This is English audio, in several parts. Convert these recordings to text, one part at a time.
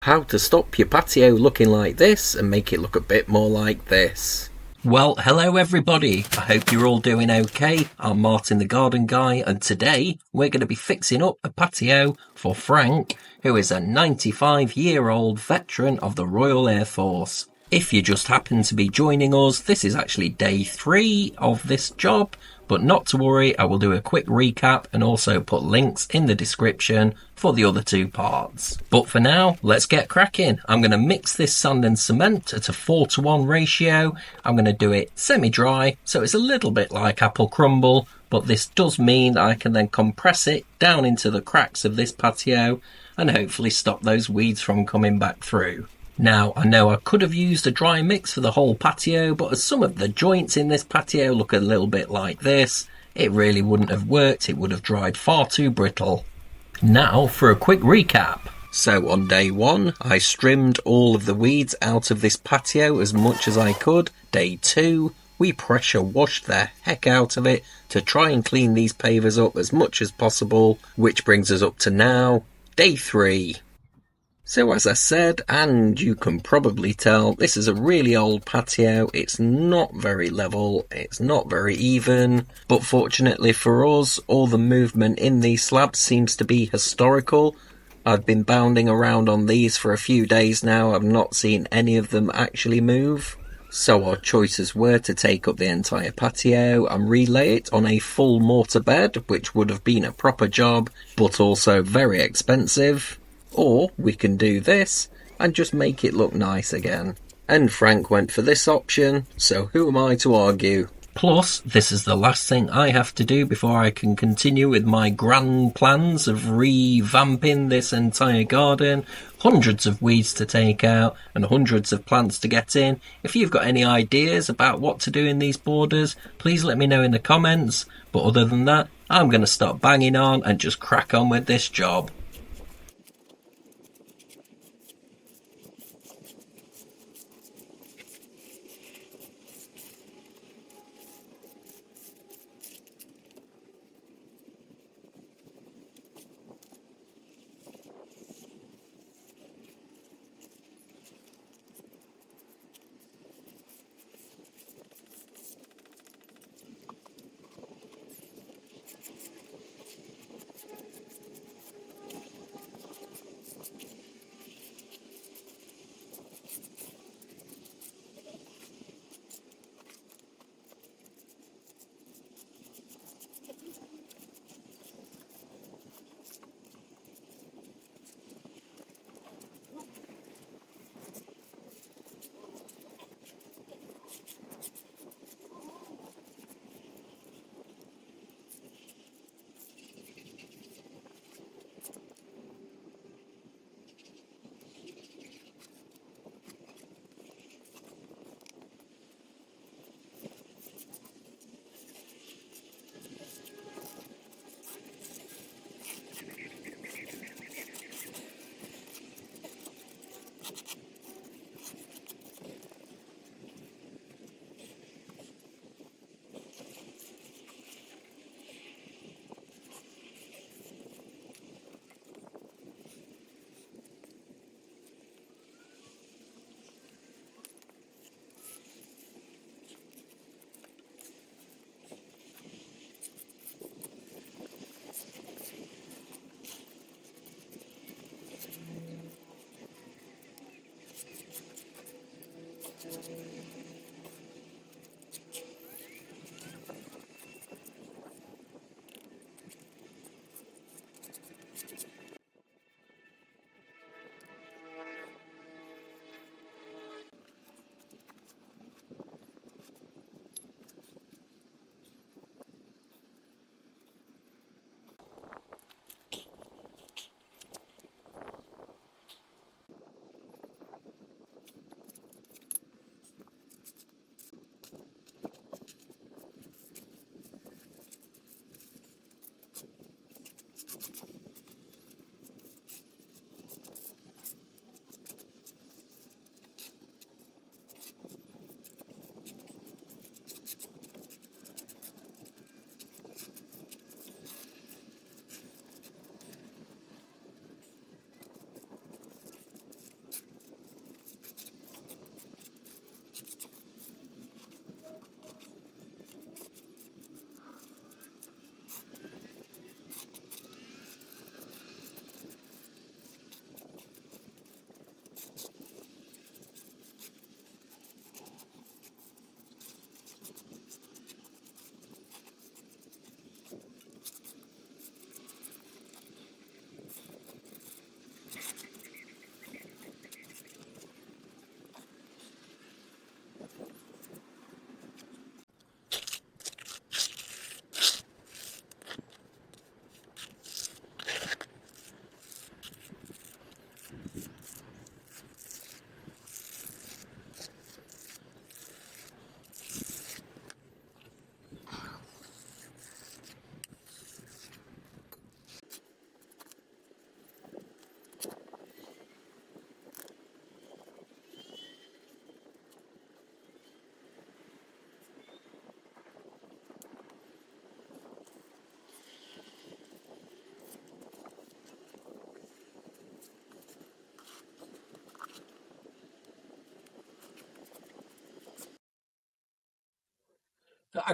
how to stop your patio looking like this and make it look a bit more like this. Well, hello everybody. I hope you're all doing okay. I'm Martin the Garden Guy, and today we're going to be fixing up a patio for Frank, who is a 95-year-old veteran of the Royal Air Force. If you just happen to be joining us, this is actually day 3 of this job, but not to worry, I will do a quick recap and also put links in the description for the other 2 parts. But for now, let's get cracking. I'm going to mix this sand and cement at a 4:1 ratio. I'm going to do it semi-dry, so it's a little bit like apple crumble, but this does mean I can then compress it down into the cracks of this patio and hopefully stop those weeds from coming back through. Now, I know I could have used a dry mix for the whole patio, but as some of the joints in this patio look a little bit like this, it really wouldn't have worked. It would have dried far too brittle. Now for a quick recap. So on day 1, I trimmed all of the weeds out of this patio as much as I could. Day 2, we pressure washed the heck out of it to try and clean these pavers up as much as possible, which brings us up to now, day 3. So as I said, and you can probably tell, this is a really old patio. It's not very level, it's not very even, but fortunately for us, all the movement in these slabs seems to be historical. I've been bounding around on these for a few days now. I've not seen any of them actually move. So our choices were to take up the entire patio and relay it on a full mortar bed, which would have been a proper job, but also very expensive. Or we can do this and just make it look nice again. And Frank went for this option, so who am I to argue? Plus, this is the last thing I have to do before I can continue with my grand plans of revamping this entire garden. Hundreds of weeds to take out and hundreds of plants to get in. If you've got any ideas about what to do in these borders, please let me know in the comments. But other than that, I'm going to stop banging on and just crack on with this job.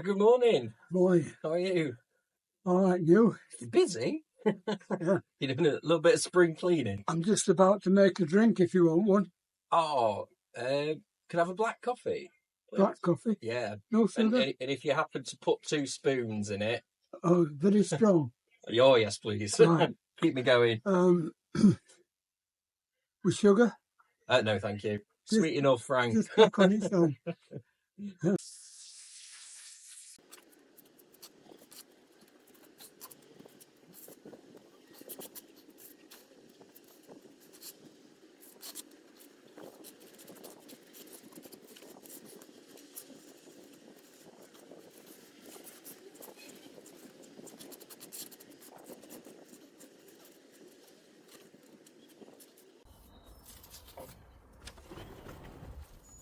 Good morning. Boy, How are you? all right, you? You busy? Yeah. You're doing a little bit of spring cleaning. I'm just about to make a drink if you want one. Oh, can I have a black coffee, please? Black coffee. Yeah. No And, sugar. and if you happen to put 2 spoons in it. Oh, very strong. Oh, yes, please. Right. Keep me going. With sugar. No, thank you. Just- Sweet enough, Frank. Just black on its own.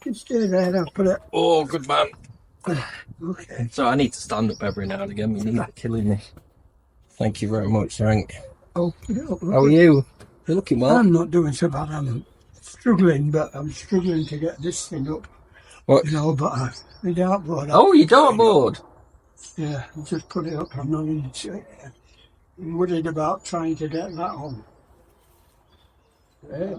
Just stay there. I'll put it. Oh, good man. Okay. So I need to stand up every now and again. My knees are killing me. Thank you very much, Frank. Oh, How are you? You're looking well. I'm not doing so bad. I'm struggling, but I'm struggling to get this thing up. What? You know, but the dartboard. Oh, your dartboard. Yeah, I just put it up. I'm not I'm worried about trying to get that on. Yeah.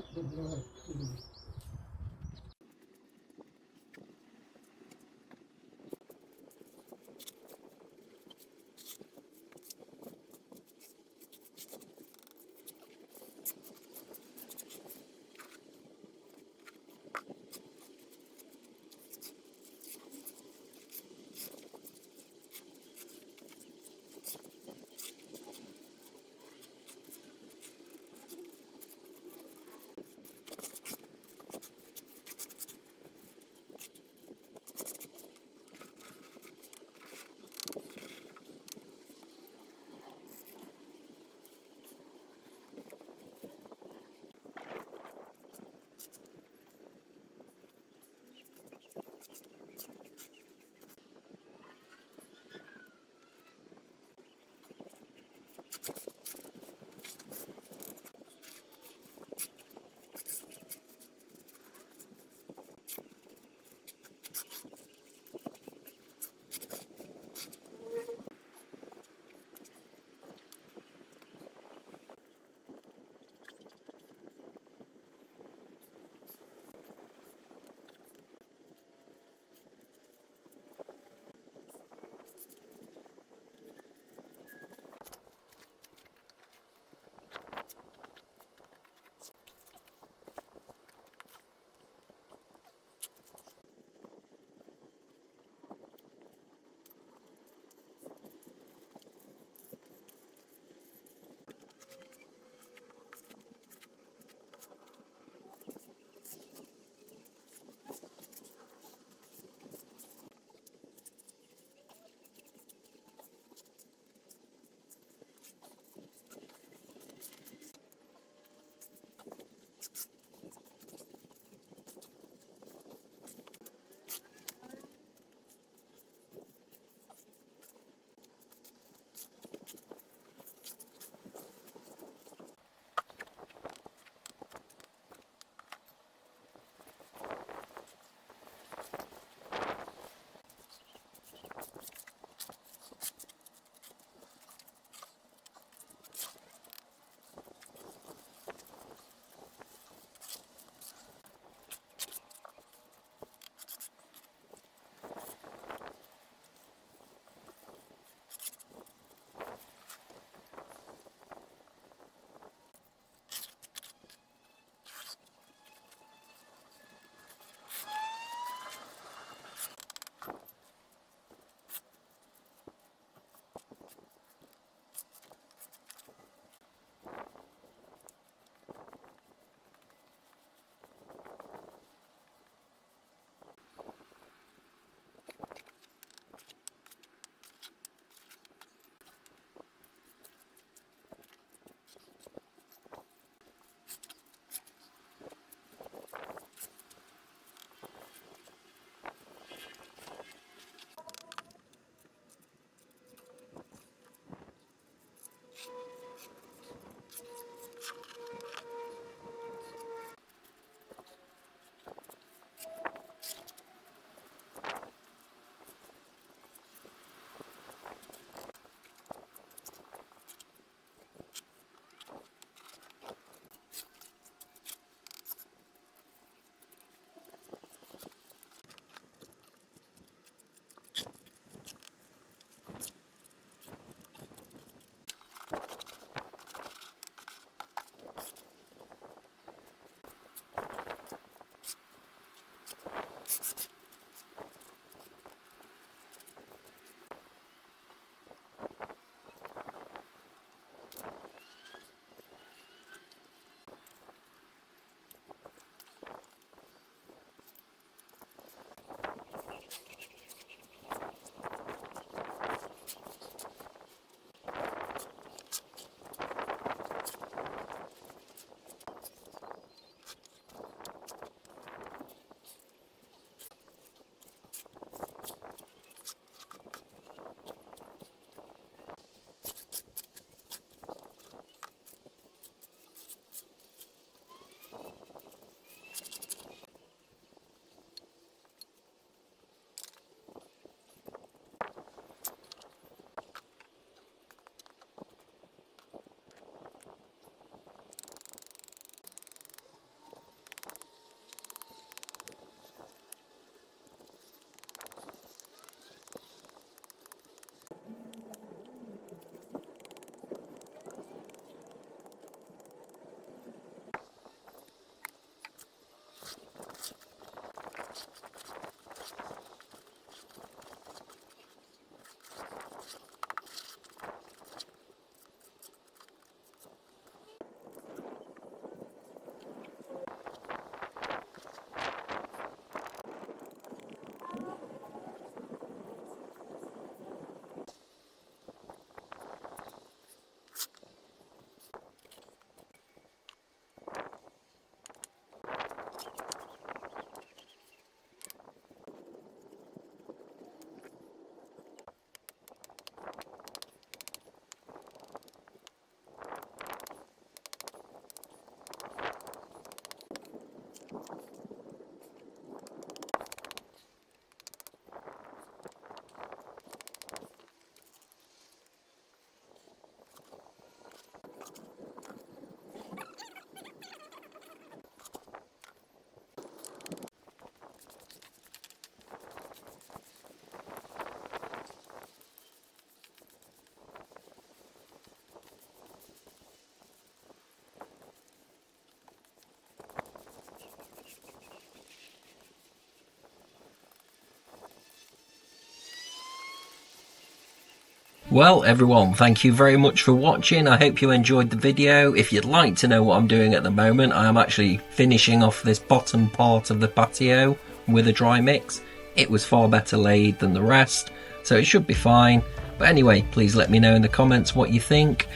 Well, everyone, thank you very much for watching. I hope you enjoyed the video. If you'd like to know what I'm doing at the moment, I am actually finishing off this bottom part of the patio with a dry mix. It was far better laid than the rest, so it should be fine. But anyway, please let me know in the comments what you think.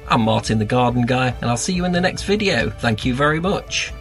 I'm Martin the Garden Guy, and I'll see you in the next video. Thank you very much.